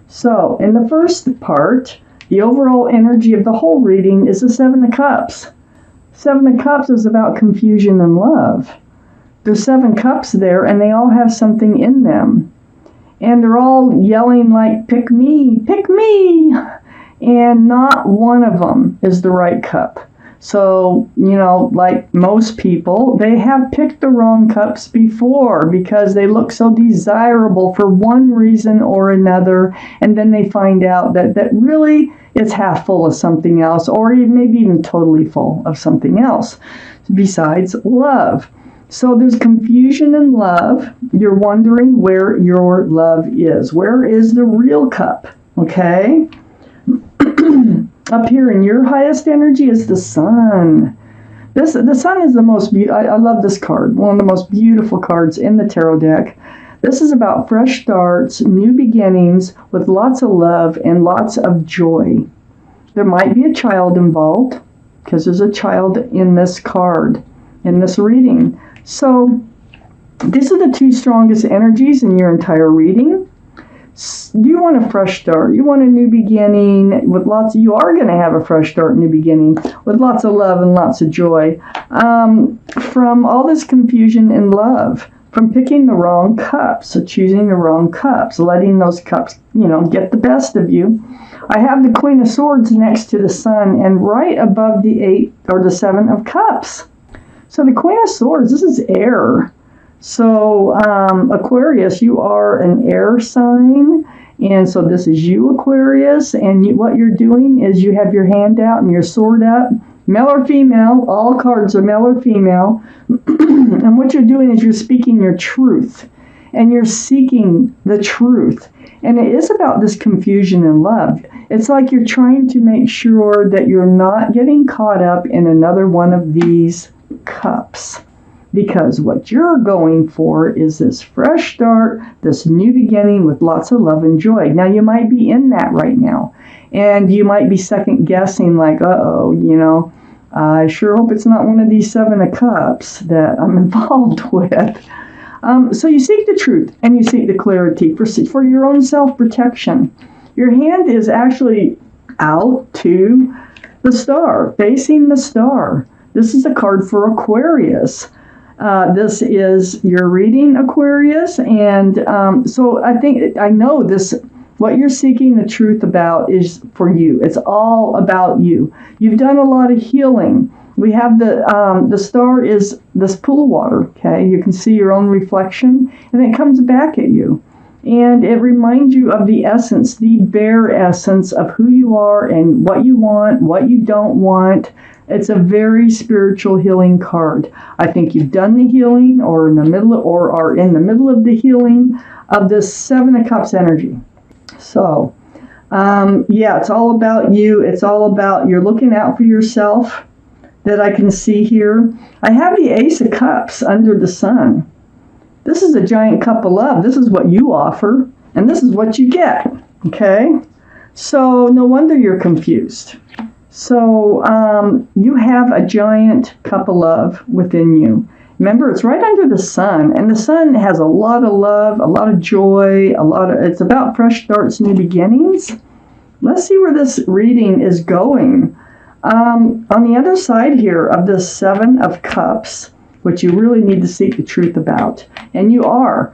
So in the first part, the overall energy of the whole reading is the Seven of Cups. Seven of Cups is about confusion and love. There's 7 cups there, and they all have something in them. And they're all yelling like, pick me, and not one of them is the right cup. So, like most people, they have picked the wrong cups before because they look so desirable for one reason or another, and then they find out that really it's half full of something else, or maybe even totally full of something else besides love. So there's confusion in love. You're wondering where your love is. Where is the real cup? Okay? Up here in your highest energy is the sun. The sun is the most I love this card. One of the most beautiful cards in the tarot deck. This is about fresh starts, new beginnings with lots of love and lots of joy. There might be a child involved because there's a child in this card, in this reading. So these are the 2 strongest energies in your entire reading. You want a fresh start. You want a new beginning with you are going to have a fresh start, new beginning with lots of love and lots of joy. From all this confusion and love, from picking the wrong cups, so choosing the wrong cups, letting those cups, get the best of you. I have the Queen of Swords next to the Sun and right above the 8 or the 7 of Cups. So the Queen of Swords, this is air. So Aquarius, you are an air sign. And so this is you, Aquarius. And what you're doing is you have your hand out and your sword up. Male or female, all cards are male or female. And what you're doing is you're speaking your truth. And you're seeking the truth. And it is about this confusion in love. It's like you're trying to make sure that you're not getting caught up in another one of these cups, because what you're going for is this fresh start, this new beginning with lots of love and joy. Now you might be in that right now, and you might be second guessing like, I sure hope it's not one of these 7 of Cups that I'm involved with. So you seek the truth and you seek the clarity for your own self-protection. Your hand is actually out to the star, facing the star. This is a card for Aquarius. This is your reading, Aquarius. And so I know this, what you're seeking the truth about is for you. It's all about you. You've done a lot of healing. We have the star is this pool of water, okay? You can see your own reflection, and it comes back at you. And it reminds you of the essence, the bare essence of who you are and what you want, what you don't want. It's a very spiritual healing card. I think you've done the healing or are in the middle of the healing of this 7 of Cups energy. So, it's all about you. It's all about you're looking out for yourself that I can see here. I have the Ace of Cups under the Sun. This is a giant cup of love. This is what you offer, and this is what you get, okay? So no wonder you're confused. So you have a giant cup of love within you. Remember, it's right under the Sun, and the Sun has a lot of love, a lot of joy, it's about fresh starts, new beginnings. Let's see where this reading is going. On the other side here of this 7 of Cups, which you really need to seek the truth about, and you're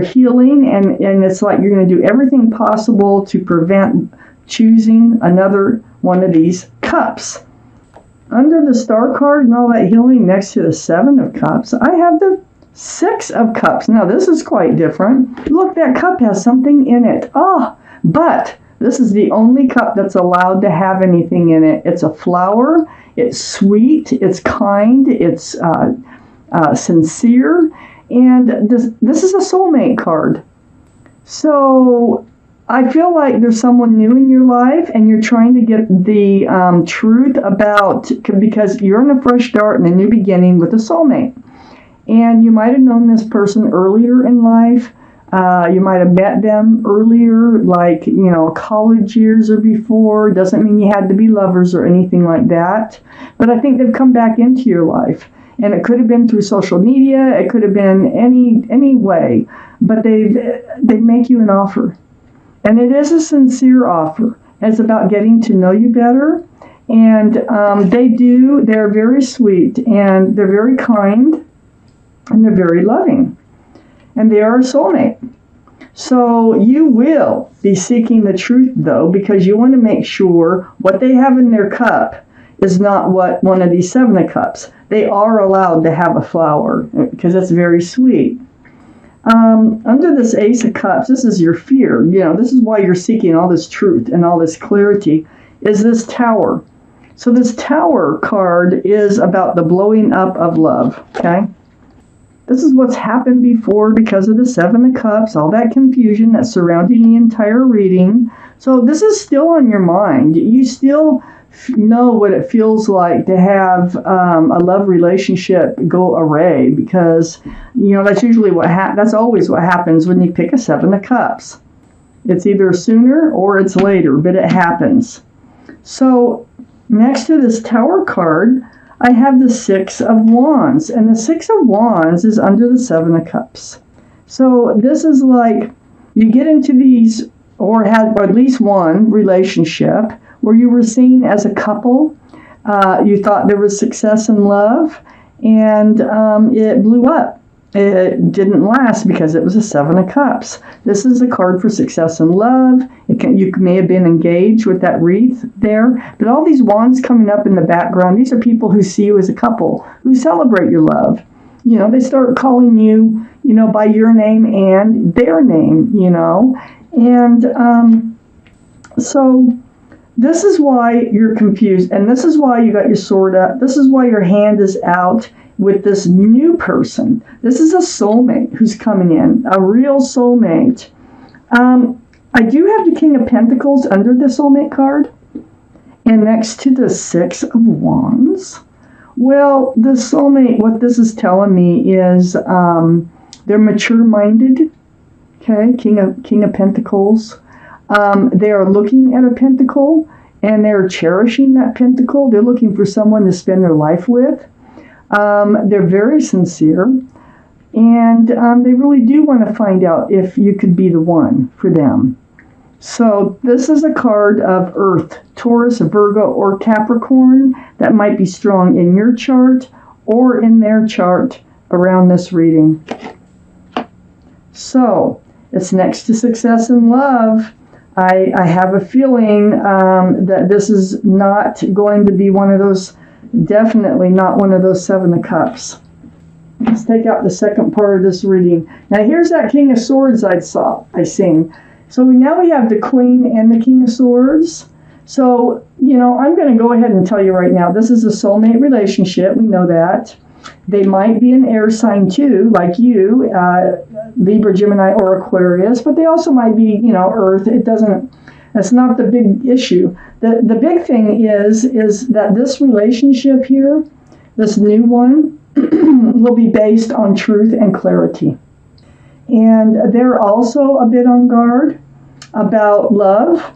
healing, and it's like you're going to do everything possible to prevent choosing another one of these cups. Under the star card and all that healing next to the 7 of Cups, I have the 6 of Cups. Now this is quite different. Look, that cup has something in it. But this is the only cup that's allowed to have anything in it. It's a flower, it's sweet, it's kind, it's sincere, and this is a soulmate card. So I feel like there's someone new in your life, and you're trying to get the truth about, because you're in a fresh start and a new beginning with a soulmate. And you might have known this person earlier in life. You might have met them earlier, like, college years or before. Doesn't mean you had to be lovers or anything like that. But I think they've come back into your life. And it could have been through social media. It could have been any way. But they make you an offer. And it is a sincere offer. It's about getting to know you better. And they're very sweet, and they're very kind, and they're very loving. And they are a soulmate. So you will be seeking the truth, though, because you want to make sure what they have in their cup is not what one of these Seven of Cups. They are allowed to have a flower because it's very sweet. Under this Ace of Cups, this is your fear. This is why you're seeking all this truth and all this clarity, is this Tower. So this Tower card is about the blowing up of love, okay? This is what's happened before because of the Seven of Cups, all that confusion that's surrounding the entire reading. So this is still on your mind. You still know what it feels like to have a love relationship go awry, because that's usually that's always what happens when you pick a Seven of Cups. It's either sooner or it's later, but it happens. So next to this Tower card, I have the Six of Wands, and the Six of Wands is under the Seven of Cups. So this is like you get into these, or had at least one relationship where you were seen as a couple. You thought there was success in love, and it blew up. It didn't last because it was a Seven of Cups. This is a card for success in love. You may have been engaged with that wreath there, but all these wands coming up in the background, these are people who see you as a couple, who celebrate your love. They start calling you, by your name and their name, And so this is why you're confused, and this is why you got your sword up. This is why your hand is out with this new person. This is a soulmate who's coming in, a real soulmate. I do have the King of Pentacles under the soulmate card, and next to the Six of Wands. Well, the soulmate, what this is telling me is they're mature-minded. Okay, King of Pentacles. They are looking at a pentacle, and they're cherishing that pentacle. They're looking for someone to spend their life with. They're very sincere, and they really do want to find out if you could be the one for them. So this is a card of Earth, Taurus, Virgo, or Capricorn that might be strong in your chart or in their chart around this reading. So it's next to success in love. I have a feeling that this is not going to be one of those, definitely not one of those Seven of Cups. Let's take out the second part of this reading. Now here's that King of Swords I seen. So now we have the Queen and the King of Swords. So, I'm going to go ahead and tell you right now, this is a soulmate relationship. We know that. They might be an air sign too, like you, Libra, Gemini, or Aquarius, but they also might be, Earth. That's not the big issue. The big thing is that this relationship here, this new one, will be based on truth and clarity. And they're also a bit on guard about love,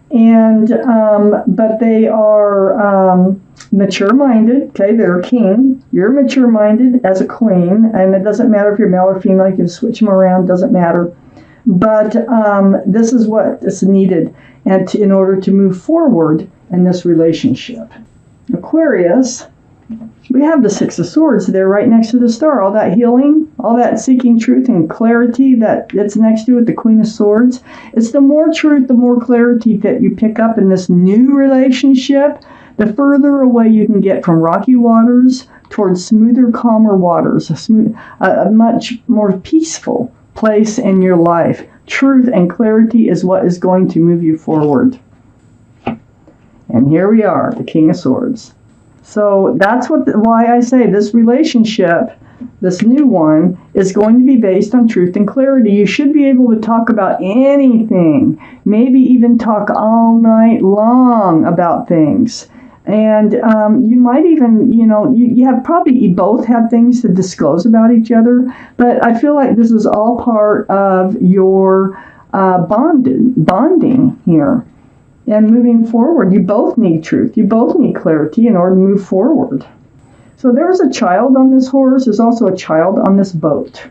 and but they are mature-minded. Okay, they're a king. You're mature-minded as a queen, and it doesn't matter if you're male or female. You can switch them around. Doesn't matter. But this is what is needed, and in order to move forward in this relationship. Aquarius. We have the Six of Swords there right next to the star. All that healing, all that seeking truth and clarity that it's next to it, the Queen of Swords. It's the more truth, the more clarity that you pick up in this new relationship, the further away you can get from rocky waters towards smoother, calmer waters, a much more peaceful place in your life. Truth and clarity is what is going to move you forward. And here we are, the King of Swords. So that's why I say this relationship, this new one, is going to be based on truth and clarity. You should be able to talk about anything, maybe even talk all night long about things. And you might even, you both have things to disclose about each other, but I feel like this is all part of your bonding here. And moving forward, you both need truth. You both need clarity in order to move forward. So there was a child on this horse. There's also a child on this boat.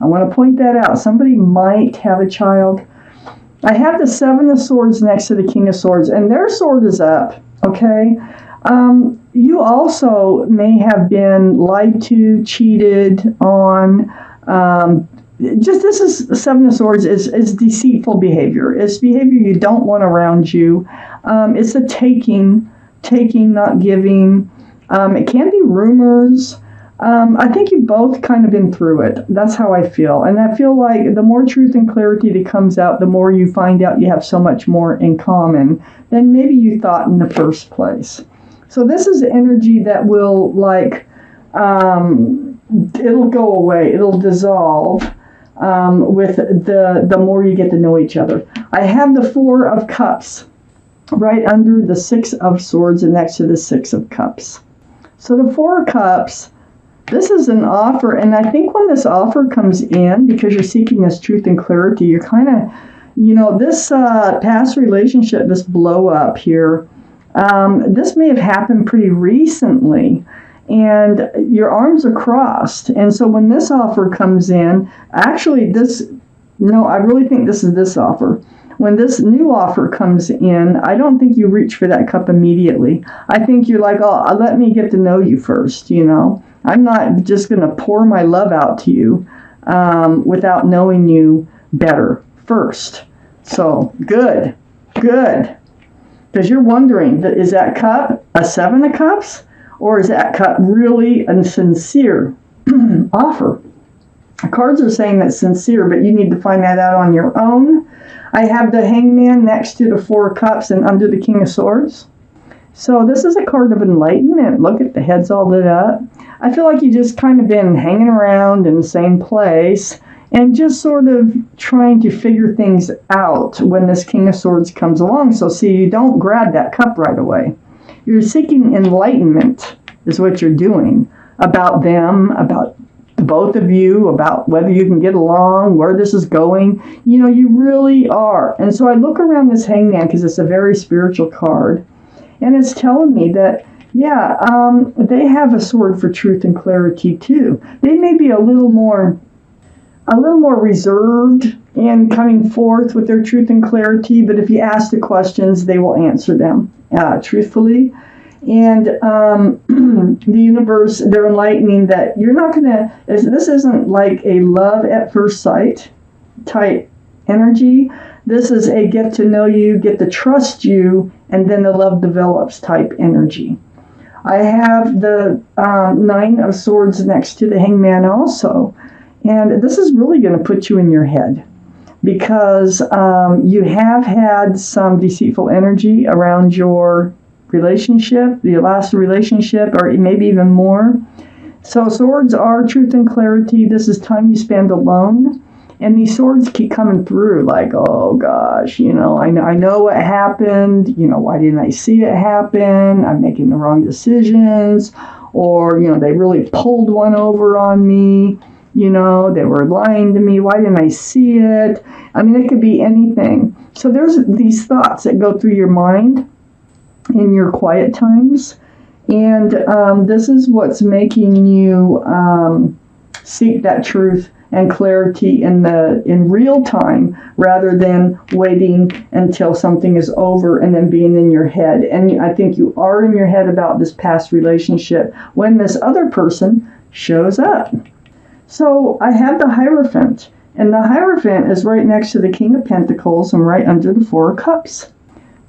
I want to point that out. Somebody might have a child. I have the Seven of Swords next to the King of Swords, and their sword is up, okay? You also may have been lied to, cheated on. This is Seven of Swords is deceitful behavior. It's behavior you don't want around you. It's a taking, not giving. It can be rumors. I think you've both kind of been through it. That's how I feel. And I feel like the more truth and clarity that comes out, the more you find out you have so much more in common than maybe you thought in the first place. So this is energy that will, like, it'll go away. It'll dissolve with the more you get to know each other. I have the Four of Cups right under the Six of Swords and next to the Six of Cups. So the Four of Cups, this is an offer, and I think when this offer comes in, because you're seeking this truth and clarity, you're kind of, this past relationship, this blow up here, this may have happened pretty recently, and your arms are crossed. And so when this offer comes in, actually I really think this is this offer. When this new offer comes in, I don't think you reach for that cup immediately. I think you're like, oh, let me get to know you first, I'm not just going to pour my love out to you without knowing you better first. So, good. Because you're wondering, is that cup a Seven of Cups? Or is that cup really a sincere offer? The cards are saying that's sincere, but you need to find that out on your own. I have the Hangman next to the Four of Cups and under the King of Swords. So this is a card of enlightenment. Look at the head's all lit up. I feel like you just kind of been hanging around in the same place and just sort of trying to figure things out when this King of Swords comes along. So see, you don't grab that cup right away. You're seeking enlightenment is what you're doing about them, about the both of you, about whether you can get along, where this is going. You really are. And so I look around this Hangman because it's a very spiritual card. And it's telling me that, they have a sword for truth and clarity too. They may be a little more reserved in coming forth with their truth and clarity, but if you ask the questions, they will answer them truthfully. And the universe, they're enlightening that you're not going to, this isn't like a love at first sight type energy. This is a get to know you, get to trust you, and then the love develops type energy. I have the Nine of Swords next to the Hangman also. And this is really going to put you in your head because you have had some deceitful energy around your relationship, your last relationship, or maybe even more. So swords are truth and clarity. This is time you spend alone. And these swords keep coming through like, oh gosh, I know what happened. Why didn't I see it happen? I'm making the wrong decisions. Or, they really pulled one over on me. They were lying to me. Why didn't I see it? It could be anything. So there's these thoughts that go through your mind in your quiet times. And this is what's making you seek that truth and clarity in real time rather than waiting until something is over and then being in your head. And I think you are in your head about this past relationship when this other person shows up. So I have the Hierophant, and the Hierophant is right next to the King of Pentacles and right under the Four of Cups.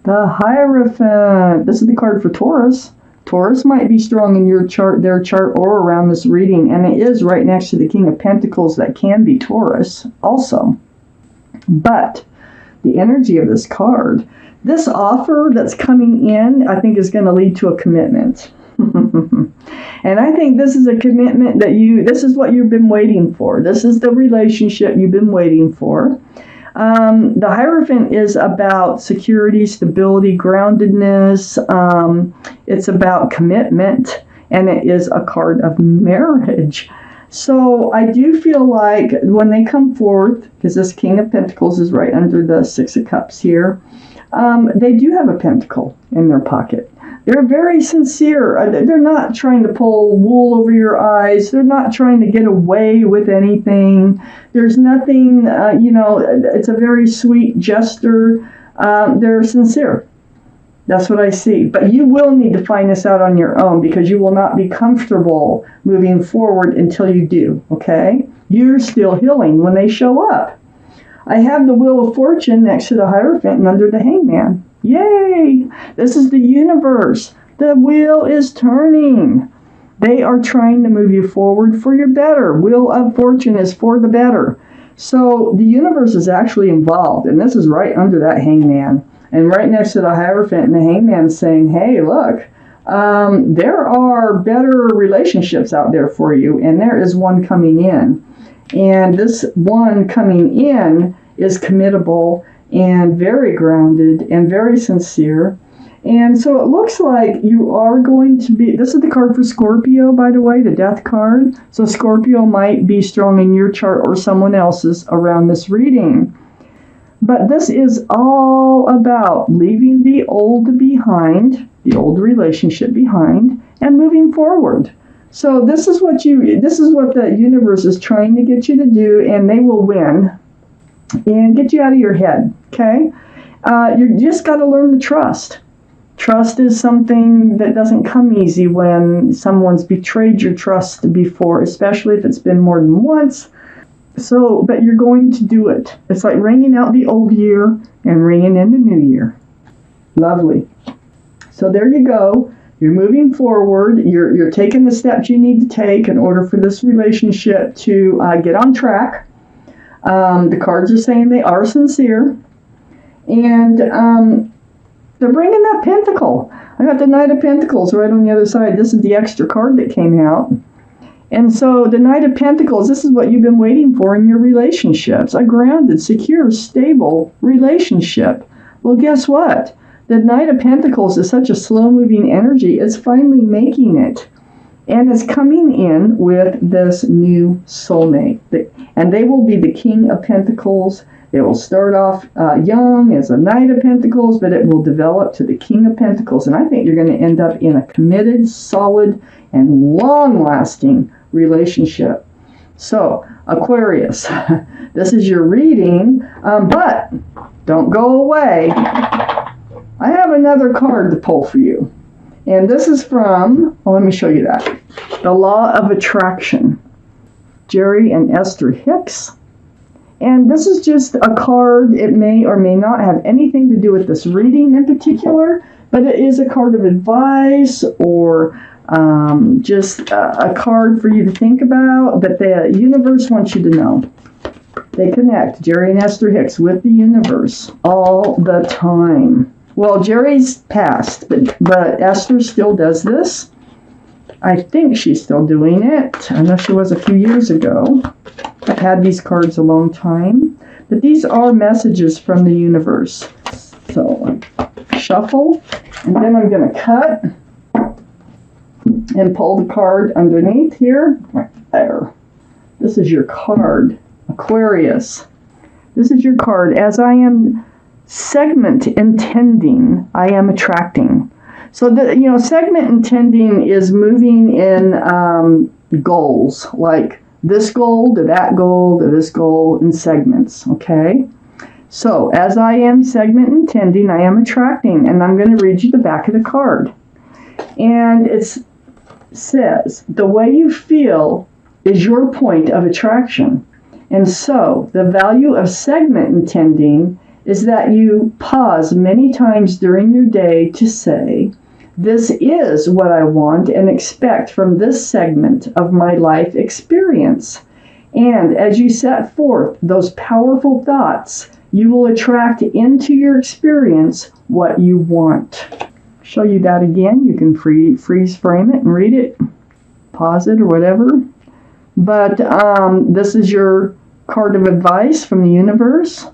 The Hierophant, this is the card for Taurus. Taurus might be strong in your chart, their chart, or around this reading, and it is right next to the King of Pentacles that can be Taurus also. But the energy of this card, this offer that's coming in, I think is going to lead to a commitment. And I think this is a commitment that this is what you've been waiting for. This is the relationship you've been waiting for. The Hierophant is about security, stability, groundedness. It's about commitment, and it is a card of marriage. So I do feel like when they come forth, because this King of Pentacles is right under the Six of Cups here, they do have a pentacle in their pocket. They're very sincere. They're not trying to pull wool over your eyes. They're not trying to get away with anything. There's nothing, it's a very sweet gesture. They're sincere. That's what I see. But you will need to find this out on your own because you will not be comfortable moving forward until you do, okay? You're still healing when they show up. I have the Wheel of Fortune next to the Hierophant and under the Hangman. Yay! This is the universe. The wheel is turning. They are trying to move you forward for your better. Wheel of Fortune is for the better. So the universe is actually involved, and this is right under that Hangman. And right next to the Hierophant and the Hangman saying, hey, look, there are better relationships out there for you, and there is one coming in. And this one coming in is committable and very grounded and very sincere. And so it looks like you are going to be, this is the card for Scorpio, by the way, the Death card. So Scorpio might be strong in your chart or someone else's around this reading. But this is all about leaving the old behind, the old relationship behind, and moving forward. So this is what the universe is trying to get you to do, and they will win and get you out of your head, okay? You just got to learn to trust. Trust is something that doesn't come easy when someone's betrayed your trust before, especially if it's been more than once. So, but you're going to do it. It's like ringing out the old year and ringing in the new year. Lovely. So there you go. You're moving forward. You're taking the steps you need to take in order for this relationship to get on track. The cards are saying they are sincere. And they're bringing that Pentacle. I got the Knight of Pentacles right on the other side. This is the extra card that came out. And so the Knight of Pentacles, this is what you've been waiting for in your relationships. A grounded, secure, stable relationship. Well, guess what? The Knight of Pentacles is such a slow-moving energy. It's finally making it. And it's coming in with this new soulmate. And they will be the King of Pentacles. It will start off young as a Knight of Pentacles, but it will develop to the King of Pentacles. And I think you're going to end up in a committed, solid, and long-lasting relationship. So, Aquarius, this is your reading, but don't go away. I have another card to pull for you. And this is from, let me show you that. The Law of Attraction. Jerry and Esther Hicks. And this is just a card. It may or may not have anything to do with this reading in particular, but it is a card of advice or just a card for you to think about that the universe wants you to know. They connect, Jerry and Esther Hicks, with the universe all the time. Well, Jerry's passed, but Esther still does this. I think she's still doing it. I know she was a few years ago. I've had these cards a long time. But these are messages from the universe. So, shuffle, and then I'm going to cut and pull the card underneath here. Right there. This is your card, Aquarius. This is your card. As I am segment intending, I am attracting. So the segment intending is moving in goals, like this goal to that goal to this goal in segments. Okay. So as I am segment intending, I am attracting, and I'm going to read you the back of the card. And it says, the way you feel is your point of attraction. And so the value of segment intending is that you pause many times during your day to say, this is what I want and expect from this segment of my life experience. And as you set forth those powerful thoughts, you will attract into your experience what you want. Show you that again. You can freeze frame it and read it, pause it or whatever. But this is your card of advice from the universe.